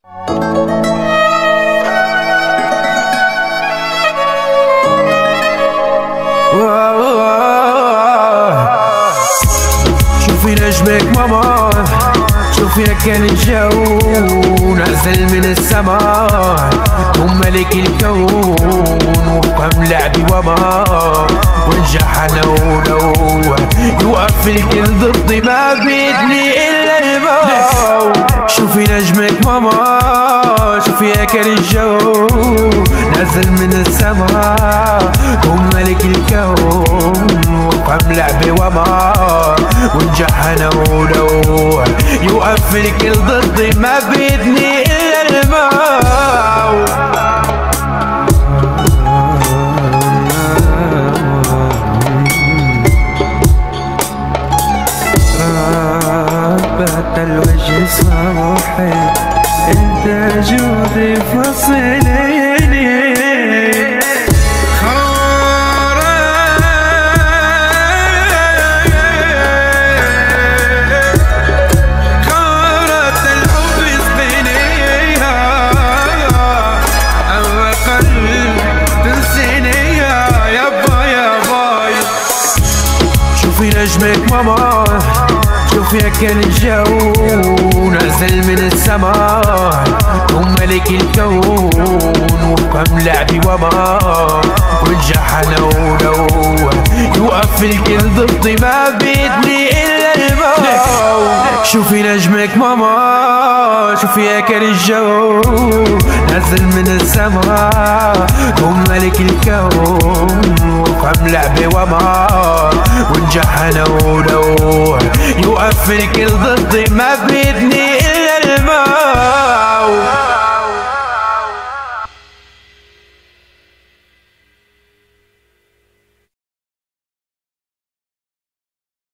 شوفي نجمك ماما، شوفي كان الجو نازل من السماء وملك الكون وفهم لعبي وما ونجح انا ولو يوقف الكل ضدي ما بيدني الا الماء. شوفي نجمك ماما، شوفي كان الجو نازل من السماء وملك الكون وفهم لعبي وما ونجح انا ولو يوقف الكل ضدي ما بيدني الا الماء. رابط الوجه صباحي انت جودي فصليني شوفي نجمك ماما، شوفي كان الجو نازل من السماء وملك الكون وفهم لعبي وما ونجح انا ولو يوقف الكل ضدي ما بيدني الا الماء. شوفي نجمك ماما، شوفي كان الجو نازل من السماء وملك الكون وفهم لعبي وما ونجح انا ولو يوقف الكل ضدي ما بيدني الا الماء.